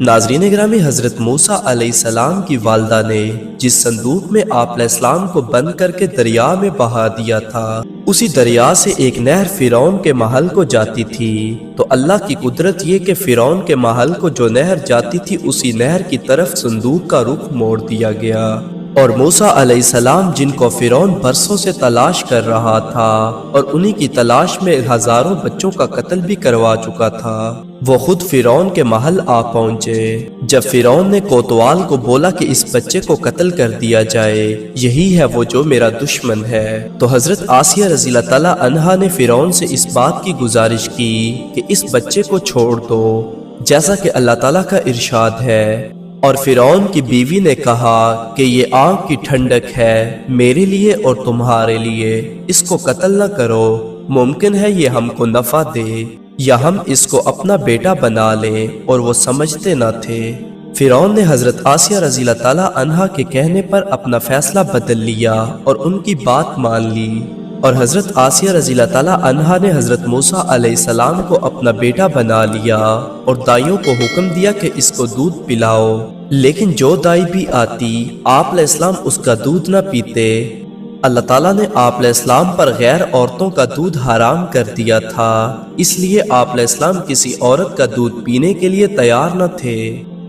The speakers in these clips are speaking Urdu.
ناظرین گرامی، حضرت موسیٰ علیہ السلام کی والدہ نے جس صندوق میں آپ علیہ السلام کو بند کر کے دریا میں بہا دیا تھا، اسی دریا سے ایک نہر فرعون کے محل کو جاتی تھی۔ تو اللہ کی قدرت یہ کہ فرعون کے محل کو جو نہر جاتی تھی، اسی نہر کی طرف صندوق کا رخ موڑ دیا گیا، اور موسیٰ علیہ السلام جن کو فرعون برسوں سے تلاش کر رہا تھا اور انہی کی تلاش میں ہزاروں بچوں کا قتل بھی کروا چکا تھا، وہ خود فرعون کے محل آ پہنچے۔ جب فرعون نے کوتوال کو بولا کہ اس بچے کو قتل کر دیا جائے، یہی ہے وہ جو میرا دشمن ہے، تو حضرت آسیہ رضی اللہ تعالی عنہا نے فرعون سے اس بات کی گزارش کی کہ اس بچے کو چھوڑ دو، جیسا کہ اللہ تعالیٰ کا ارشاد ہے۔ اور فرعون کی بیوی نے کہا کہ یہ آنکھ کی ٹھنڈک ہے میرے لیے اور تمہارے لیے، اس کو قتل نہ کرو، ممکن ہے یہ ہم کو نفع دے یا ہم اس کو اپنا بیٹا بنا لیں، اور وہ سمجھتے نہ تھے۔ فرعون نے حضرت آسیہ رضی اللہ تعالی عنہا کے کہنے پر اپنا فیصلہ بدل لیا اور ان کی بات مان لی، اور حضرت آسیہ رضی اللہ تعالی عنہا نے حضرت موسیٰ علیہ السلام کو اپنا بیٹا بنا لیا اور دائیوں کو حکم دیا کہ اس کو دودھ پلاؤ، لیکن جو دائی بھی آتی آپ علیہ السلام اس کا دودھ نہ پیتے۔ اللہ تعالیٰ نے آپ علیہ السلام پر غیر عورتوں کا دودھ حرام کر دیا تھا، اس لیے آپ علیہ السلام کسی عورت کا دودھ پینے کے لیے تیار نہ تھے۔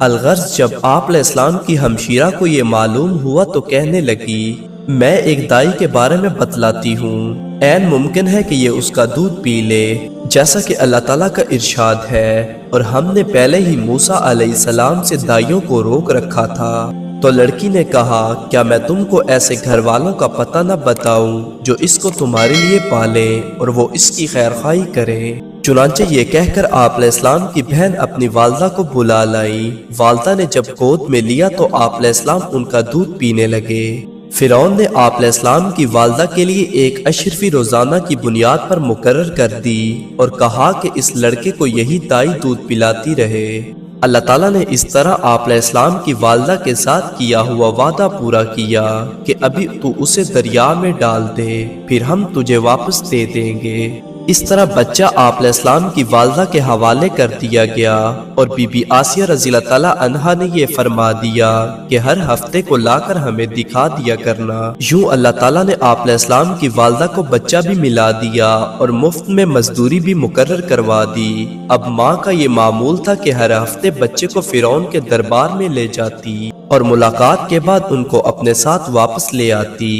الغرض جب آپ علیہ السلام کی ہمشیرہ کو یہ معلوم ہوا تو کہنے لگی، میں ایک دائی کے بارے میں بتلاتی ہوں، عین ممکن ہے کہ یہ اس کا دودھ پی لے، جیسا کہ اللہ تعالیٰ کا ارشاد ہے، اور ہم نے پہلے ہی موسیٰ علیہ السلام سے دائیوں کو روک رکھا تھا۔ تو لڑکی نے کہا، کیا میں تم کو ایسے گھر والوں کا پتہ نہ بتاؤں جو اس کو تمہارے لیے پالیں اور وہ اس کی خیرخواہی کریں؟ چنانچہ یہ کہہ کر آپ علیہ السلام کی بہن اپنی والدہ کو بلا لائی۔ والدہ نے جب گود میں لیا تو آپ علیہ السلام ان کا دودھ پینے لگے۔ فرعون نے آپ علیہ السلام کی والدہ کے لیے ایک اشرفی روزانہ کی بنیاد پر مقرر کر دی اور کہا کہ اس لڑکے کو یہی دائی دودھ پلاتی رہے۔ اللہ تعالیٰ نے اس طرح آپ علیہ السلام کی والدہ کے ساتھ کیا ہوا وعدہ پورا کیا کہ ابھی تو اسے دریا میں ڈال دے، پھر ہم تجھے واپس دے دیں گے۔ اس طرح بچہ آپ علیہ السلام کی والدہ کے حوالے کر دیا گیا، اور بی بی آسیہ رضی اللہ تعالی عنہا نے یہ فرما دیا کہ ہر ہفتے کو لا کر ہمیں دکھا دیا کرنا۔ یوں اللہ تعالیٰ نے آپ علیہ السلام کی والدہ کو بچہ بھی ملا دیا اور مفت میں مزدوری بھی مقرر کروا دی۔ اب ماں کا یہ معمول تھا کہ ہر ہفتے بچے کو فرعون کے دربار میں لے جاتی اور ملاقات کے بعد ان کو اپنے ساتھ واپس لے آتی۔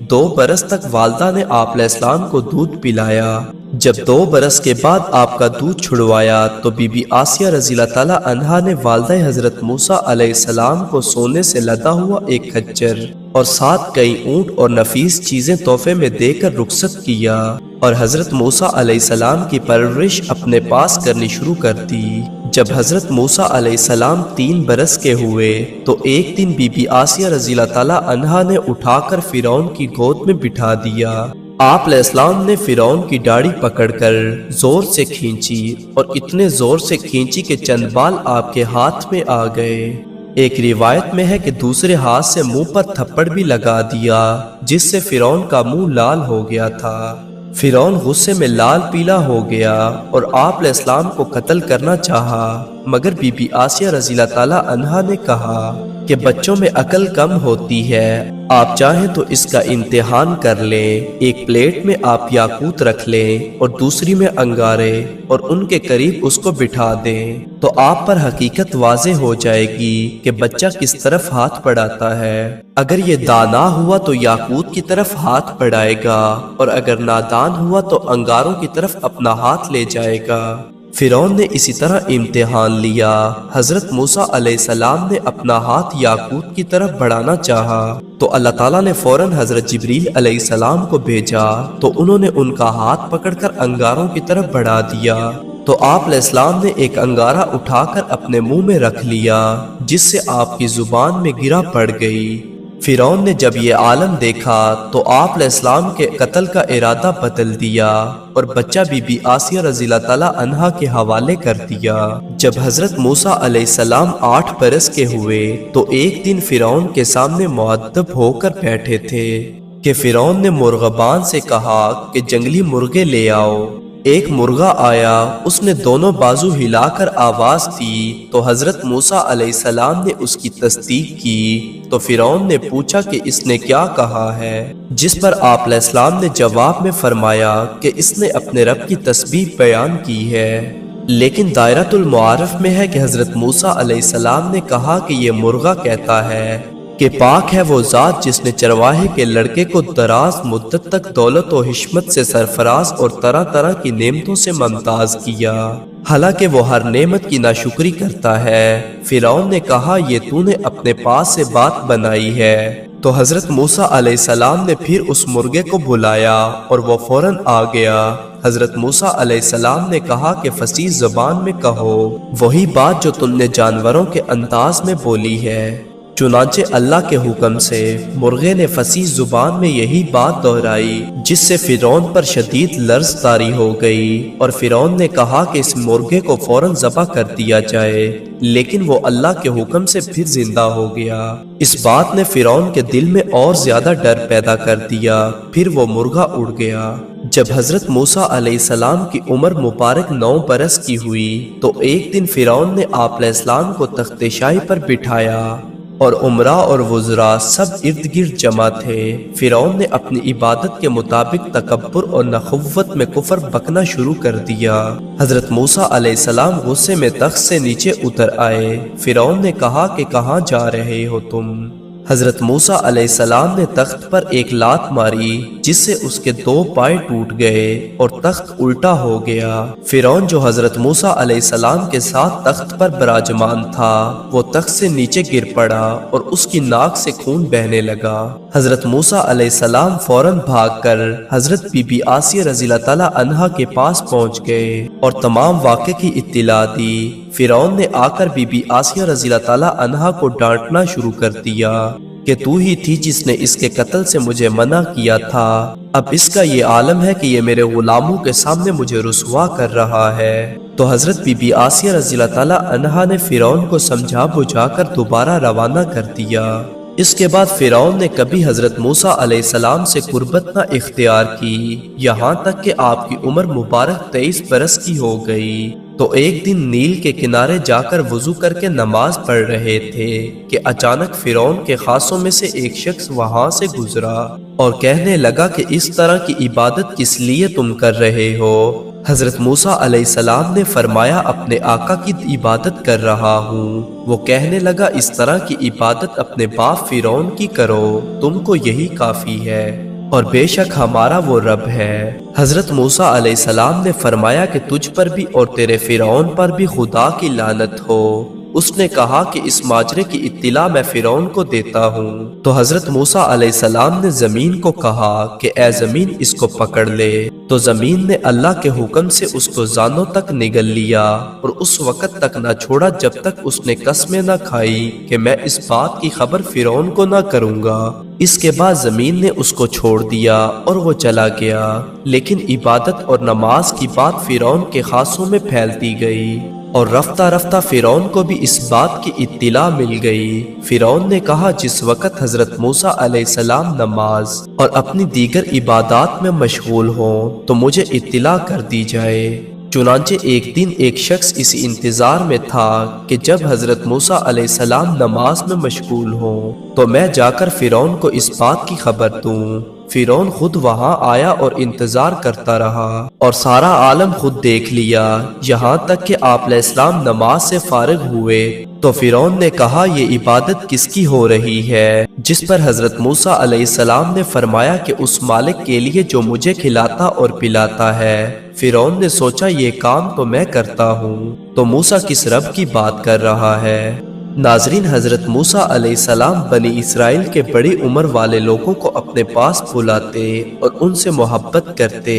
2 برس تک والدہ نے آپ علیہ السلام کو دودھ پلایا۔ جب 2 برس کے بعد آپ کا دودھ چھڑوایا تو بی بی آسیہ رضی اللہ تعالی عنہا نے والدہ حضرت موسیٰ علیہ السلام کو سونے سے لدا ہوا ایک خچر اور ساتھ کئی اونٹ اور نفیس چیزیں تحفے میں دے کر رخصت کیا، اور حضرت موسیٰ علیہ السلام کی پرورش اپنے پاس کرنی شروع کر دی۔ جب حضرت موسیٰ علیہ السلام 3 برس کے ہوئے تو ایک دن بی بی آسیہ رضی اللہ تعالی عنہا نے اٹھا کر فرعون کی گود میں بٹھا دیا۔ آپ علیہ السلام نے فرعون کی داڑھی پکڑ کر زور سے کھینچی، اور اتنے زور سے کھینچی کہ چند بال آپ کے ہاتھ میں آ گئے۔ ایک روایت میں ہے کہ دوسرے ہاتھ سے منہ پر تھپڑ بھی لگا دیا، جس سے فرعون کا منہ لال ہو گیا تھا۔ فرعون غصے میں لال پیلا ہو گیا اور آپ علیہ السلام کو قتل کرنا چاہا، مگر بی بی آسیہ رضی اللہ تعالی عنہا نے کہا کہ بچوں میں عقل کم ہوتی ہے، آپ چاہیں تو اس کا امتحان کر لیں۔ ایک پلیٹ میں آپ یاقوت رکھ لیں اور دوسری میں انگارے، اور ان کے قریب اس کو بٹھا دیں، تو آپ پر حقیقت واضح ہو جائے گی کہ بچہ کس طرف ہاتھ بڑھاتا ہے۔ اگر یہ دانا ہوا تو یاقوت کی طرف ہاتھ بڑھائے گا، اور اگر نادان ہوا تو انگاروں کی طرف اپنا ہاتھ لے جائے گا۔ فرعون نے اسی طرح امتحان لیا۔ حضرت موسیٰ علیہ السلام نے اپنا ہاتھ یاقوت کی طرف بڑھانا چاہا تو اللہ تعالیٰ نے فوراً حضرت جبریل علیہ السلام کو بھیجا، تو انہوں نے ان کا ہاتھ پکڑ کر انگاروں کی طرف بڑھا دیا۔ تو آپ علیہ السلام نے ایک انگارہ اٹھا کر اپنے منہ میں رکھ لیا، جس سے آپ کی زبان میں گرا پڑ گئی۔ فرعون نے جب یہ عالم دیکھا تو آپ علیہ السلام کے قتل کا ارادہ بدل دیا اور بچہ بی بی آسیہ رضی اللہ تعالی عنہا کے حوالے کر دیا۔ جب حضرت موسیٰ علیہ السلام 8 برس کے ہوئے تو ایک دن فرعون کے سامنے مؤدب ہو کر بیٹھے تھے کہ فرعون نے مرغبان سے کہا کہ جنگلی مرغے لے آؤ۔ ایک مرغا آیا، اس نے دونوں بازو ہلا کر آواز دی تو حضرت موسیٰ علیہ السلام نے اس کی تصدیق کی تو فرعون نے پوچھا کہ اس نے کیا کہا ہے، جس پر آپ علیہ السلام نے جواب میں فرمایا کہ اس نے اپنے رب کی تسبیح بیان کی ہے۔ لیکن دائرۃ المعارف میں ہے کہ حضرت موسیٰ علیہ السلام نے کہا کہ یہ مرغا کہتا ہے کہ پاک ہے وہ ذات جس نے چرواہے کے لڑکے کو دراز مدت تک دولت و حشمت سے سرفراز اور طرح طرح کی نعمتوں سے ممتاز کیا، حالانکہ وہ ہر نعمت کی ناشکری کرتا ہے۔ فرعون نے کہا یہ تو نے اپنے پاس سے بات بنائی ہے۔ تو حضرت موسیٰ علیہ السلام نے پھر اس مرغے کو بلایا اور وہ فوراً آ گیا۔ حضرت موسیٰ علیہ السلام نے کہا کہ فصیح زبان میں کہو وہی بات جو تم نے جانوروں کے انداز میں بولی ہے۔ چنانچہ اللہ کے حکم سے مرغے نے فصیح زبان میں یہی بات دہرائی، جس سے فرعون پر شدید لرز طاری ہو گئی اور فرعون نے کہا کہ اس مرغے کو فوراً ذبح کر دیا جائے، لیکن وہ اللہ کے حکم سے پھر زندہ ہو گیا۔ اس بات نے فرعون کے دل میں اور زیادہ ڈر پیدا کر دیا، پھر وہ مرغا اڑ گیا۔ جب حضرت موسیٰ علیہ السلام کی عمر مبارک 9 برس کی ہوئی تو ایک دن فرعون نے آپ علیہ السلام کو تخت شاہی پر بٹھایا اور عمراء اور وزراء سب ارد گرد جمع تھے۔ فرعون نے اپنی عبادت کے مطابق تکبر اور نخوت میں کفر بکنا شروع کر دیا۔ حضرت موسیٰ علیہ السلام غصے میں تخت سے نیچے اتر آئے۔ فرعون نے کہا کہ کہاں جا رہے ہو تم؟ حضرت موسیٰ علیہ السلام نے تخت پر ایک لات ماری جس سے اس کے 2 پائے ٹوٹ گئے اور تخت الٹا ہو گیا۔ فرعون جو حضرت موسیٰ علیہ السلام کے ساتھ تخت پر براجمان تھا وہ تخت سے نیچے گر پڑا اور اس کی ناک سے خون بہنے لگا۔ حضرت موسیٰ علیہ السلام فوراً بھاگ کر حضرت بی بی آسیہ رضی اللہ تعالیٰ عنہا کے پاس پہنچ گئے اور تمام واقعے کی اطلاع دی۔ فرعون نے آ کر بی بی آسیہ رضی اللہ تعالیٰ عنہا کو ڈانٹنا شروع کر دیا کہ تو ہی تھی جس نے اس کے قتل سے مجھے منع کیا تھا، اب اس کا یہ عالم ہے کہ یہ میرے غلاموں کے سامنے مجھے رسوا کر رہا ہے۔ تو حضرت بی بی آسیہ رضی اللہ تعالیٰ عنہا نے فرعون کو سمجھا بجھا کر دوبارہ روانہ کر دیا۔ اس کے بعد فرعون نے کبھی حضرت موسیٰ علیہ السلام سے قربت نہ اختیار کی، یہاں تک کہ آپ کی عمر مبارک 23 برس کی ہو گئی۔ تو ایک دن نیل کے کنارے جا کر وضو کر کے نماز پڑھ رہے تھے کہ اچانک فرعون کے خاصوں میں سے ایک شخص وہاں سے گزرا اور کہنے لگا کہ اس طرح کی عبادت کس لیے تم کر رہے ہو؟ حضرت موسیٰ علیہ السلام نے فرمایا اپنے آقا کی عبادت کر رہا ہوں۔ وہ کہنے لگا اس طرح کی عبادت اپنے باپ فرعون کی کرو، تم کو یہی کافی ہے اور بے شک ہمارا وہ رب ہے۔ حضرت موسیٰ علیہ السلام نے فرمایا کہ تجھ پر بھی اور تیرے فرعون پر بھی خدا کی لعنت ہو۔ اس نے کہا کہ اس ماجرے کی اطلاع میں فرعون کو دیتا ہوں۔ تو حضرت موسیٰ علیہ السلام نے زمین کو کہا کہ اے زمین اس کو پکڑ لے، تو زمین نے اللہ کے حکم سے اس کو زانوں تک نگل لیا اور اس وقت تک نہ چھوڑا جب تک اس نے قسمیں نہ کھائی کہ میں اس بات کی خبر فرعون کو نہ کروں گا۔ اس کے بعد زمین نے اس کو چھوڑ دیا اور وہ چلا گیا، لیکن عبادت اور نماز کی بات فرعون کے خاصوں میں پھیلتی گئی اور رفتہ رفتہ فرعون کو بھی اس بات کی اطلاع مل گئی۔ فرعون نے کہا جس وقت حضرت موسیٰ علیہ السلام نماز اور اپنی دیگر عبادات میں مشغول ہوں تو مجھے اطلاع کر دی جائے۔ چنانچہ ایک دن ایک شخص اسی انتظار میں تھا کہ جب حضرت موسیٰ علیہ السلام نماز میں مشغول ہوں تو میں جا کر فرعون کو اس بات کی خبر دوں۔ فرعون خود وہاں آیا اور انتظار کرتا رہا اور سارا عالم خود دیکھ لیا، یہاں تک کہ آپ علیہ السلام نماز سے فارغ ہوئے تو فرعون نے کہا یہ عبادت کس کی ہو رہی ہے؟ جس پر حضرت موسیٰ علیہ السلام نے فرمایا کہ اس مالک کے لیے جو مجھے کھلاتا اور پلاتا ہے۔ فرعون نے سوچا یہ کام تو میں کرتا ہوں، تو موسیٰ کس رب کی بات کر رہا ہے؟ ناظرین، حضرت موسیٰ علیہ السلام بنی اسرائیل کے بڑی عمر والے لوگوں کو اپنے پاس بلاتے اور ان سے محبت کرتے۔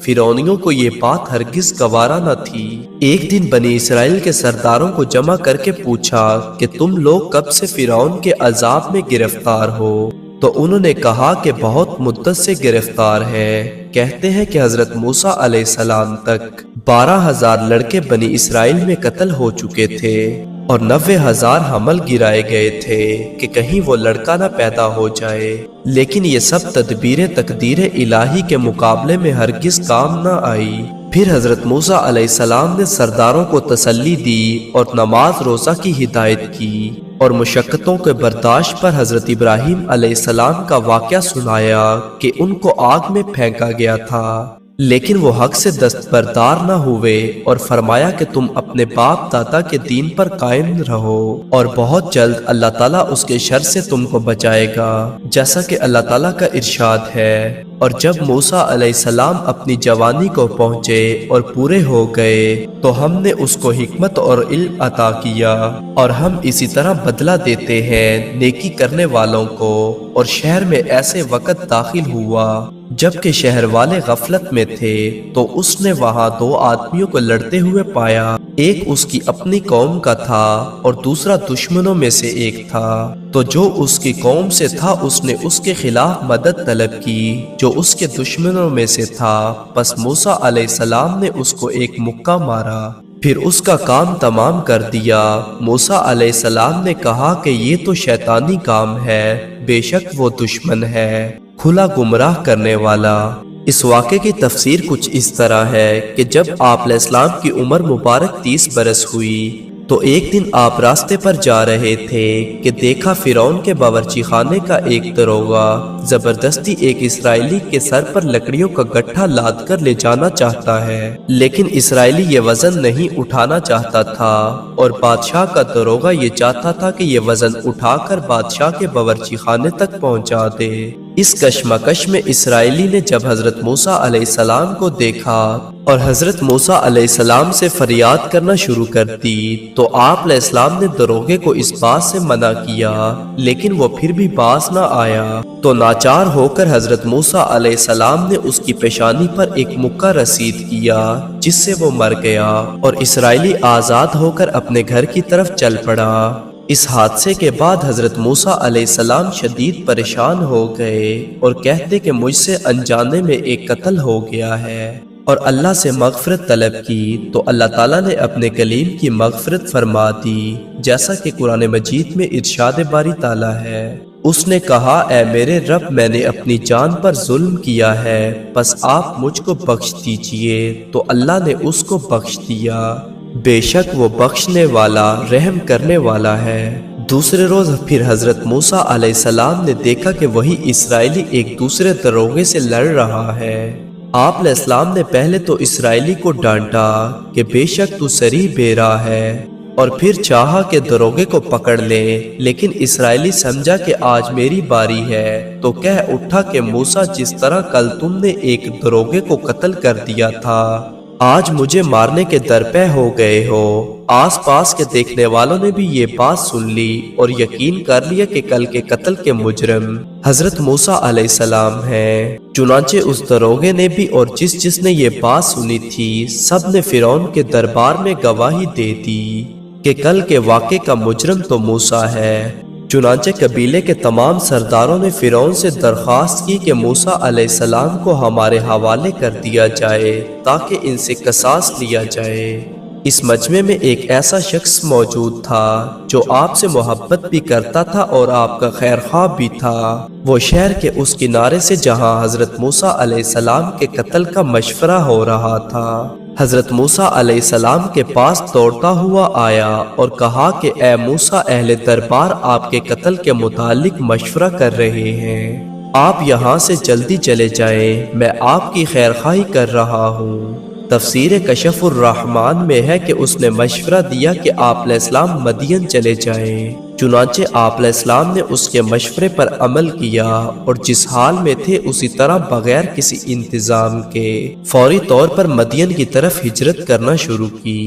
فرعونیوں کو یہ بات ہرگز گوارا نہ تھی۔ ایک دن بنی اسرائیل کے سرداروں کو جمع کر کے پوچھا کہ تم لوگ کب سے فرعون کے عذاب میں گرفتار ہو؟ تو انہوں نے کہا کہ بہت مدت سے گرفتار ہے۔ کہتے ہیں کہ حضرت موسیٰ علیہ السلام تک 12,000 لڑکے بنی اسرائیل میں قتل ہو چکے تھے اور 90,000 حمل گرائے گئے تھے کہ کہیں وہ لڑکا نہ پیدا ہو جائے، لیکن یہ سب تدبیر تقدیر الہی کے مقابلے میں ہرگز کام نہ آئی۔ پھر حضرت موسیٰ علیہ السلام نے سرداروں کو تسلی دی اور نماز روزہ کی ہدایت کی اور مشقتوں کے برداشت پر حضرت ابراہیم علیہ السلام کا واقعہ سنایا کہ ان کو آگ میں پھینکا گیا تھا، لیکن وہ حق سے دستبردار نہ ہوئے اور فرمایا کہ تم اپنے باپ دادا کے دین پر قائم رہو اور بہت جلد اللہ تعالیٰ اس کے شر سے تم کو بچائے گا، جیسا کہ اللہ تعالیٰ کا ارشاد ہے۔ اور جب موسیٰ علیہ السلام اپنی جوانی کو پہنچے اور پورے ہو گئے تو ہم نے اس کو حکمت اور علم عطا کیا، اور ہم اسی طرح بدلہ دیتے ہیں نیکی کرنے والوں کو۔ اور شہر میں ایسے وقت داخل ہوا جبکہ شہر والے غفلت میں تھے، تو اس نے وہاں دو آدمیوں کو لڑتے ہوئے پایا، ایک اس کی اپنی قوم کا تھا اور دوسرا دشمنوں میں سے ایک تھا۔ تو جو اس کی قوم سے تھا اس نے اس کے خلاف مدد طلب کی جو اس کے دشمنوں میں سے تھا، پس موسیٰ علیہ السلام نے اس کو ایک مکہ مارا، پھر اس کا کام تمام کر دیا۔ موسیٰ علیہ السلام نے کہا کہ یہ تو شیطانی کام ہے، بے شک وہ دشمن ہے، کھلا گمراہ کرنے والا۔ اس واقعے کی تفسیر کچھ اس طرح ہے کہ جب آپ علیہ السلام کی عمر مبارک 30 برس ہوئی تو ایک دن آپ راستے پر جا رہے تھے کہ دیکھا فرعون کے باورچی خانے کا ایک داروغہ زبردستی ایک اسرائیلی کے سر پر لکڑیوں کا گٹھا لاد کر لے جانا چاہتا ہے، لیکن اسرائیلی یہ وزن نہیں اٹھانا چاہتا تھا اور بادشاہ کا داروغہ یہ چاہتا تھا کہ یہ وزن اٹھا کر بادشاہ کے باورچی خانے تک پہنچا دے۔ اس کشمکش میں اسرائیلی نے جب حضرت موسیٰ علیہ السلام کو دیکھا اور حضرت موسیٰ علیہ السلام سے فریاد کرنا شروع کر دی تو آپ علیہ السلام نے داروغے کو اس بات سے منع کیا، لیکن وہ پھر بھی باز نہ آیا، تو ناچار ہو کر حضرت موسیٰ علیہ السلام نے اس کی پیشانی پر ایک مکہ رسید کیا جس سے وہ مر گیا، اور اسرائیلی آزاد ہو کر اپنے گھر کی طرف چل پڑا۔ اس حادثے کے بعد حضرت موسیٰ علیہ السلام شدید پریشان ہو گئے اور کہتے کہ مجھ سے انجانے میں ایک قتل ہو گیا ہے، اور اللہ سے مغفرت طلب کی تو اللہ تعالیٰ نے اپنے کلیم کی مغفرت فرما دی، جیسا کہ قرآن مجید میں ارشاد باری تعالیٰ ہے۔ اس نے کہا اے میرے رب، میں نے اپنی جان پر ظلم کیا ہے، پس آپ مجھ کو بخش دیجئے، تو اللہ نے اس کو بخش دیا، بے شک وہ بخشنے والا رحم کرنے والا ہے۔ دوسرے روز پھر حضرت موسیٰ علیہ السلام نے دیکھا کہ وہی اسرائیلی ایک دوسرے داروغے سے لڑ رہا ہے۔ آپ علیہ السلام نے پہلے تو اسرائیلی کو ڈانٹا کہ بے شک تو سری بے راہ ہے، اور پھر چاہا کہ داروغے کو پکڑ لے، لیکن اسرائیلی سمجھا کہ آج میری باری ہے، تو کہہ اٹھا کہ موسیٰ جس طرح کل تم نے ایک داروغے کو قتل کر دیا تھا، آج مجھے مارنے کے درپے ہو گئے ہو۔ آس پاس کے دیکھنے والوں نے بھی یہ بات سن لی اور یقین کر لیا کہ کل کے قتل کے مجرم حضرت موسیٰ علیہ السلام ہیں۔ چنانچہ اس داروغے نے بھی اور جس نے یہ بات سنی تھی سب نے فرعون کے دربار میں گواہی دے دی کہ کل کے واقعے کا مجرم تو موسیٰ ہے۔ چنانچہ قبیلے کے تمام سرداروں نے فرعون سے درخواست کی کہ موسیٰ علیہ السلام کو ہمارے حوالے کر دیا جائے تاکہ ان سے قصاص لیا جائے۔ اس مجمع میں ایک ایسا شخص موجود تھا جو آپ سے محبت بھی کرتا تھا اور آپ کا خیر خواہ بھی تھا۔ وہ شہر کے اس کنارے سے جہاں حضرت موسیٰ علیہ السلام کے قتل کا مشورہ ہو رہا تھا، حضرت موسیٰ علیہ السلام کے پاس دوڑتا ہوا آیا اور کہا کہ اے موسیٰ، اہل دربار آپ کے قتل کے متعلق مشورہ کر رہے ہیں، آپ یہاں سے جلدی چلے جائیں، میں آپ کی خیر خواہی کر رہا ہوں۔ تفسیر کشف الرحمن میں ہے کہ اس نے مشورہ دیا کہ آپ علیہ السلام مدین چلے جائیں۔ چنانچہ آپ علیہ السلام نے اس کے مشورے پر عمل کیا اور جس حال میں تھے اسی طرح بغیر کسی انتظام کے فوری طور پر مدین کی طرف ہجرت کرنا شروع کی۔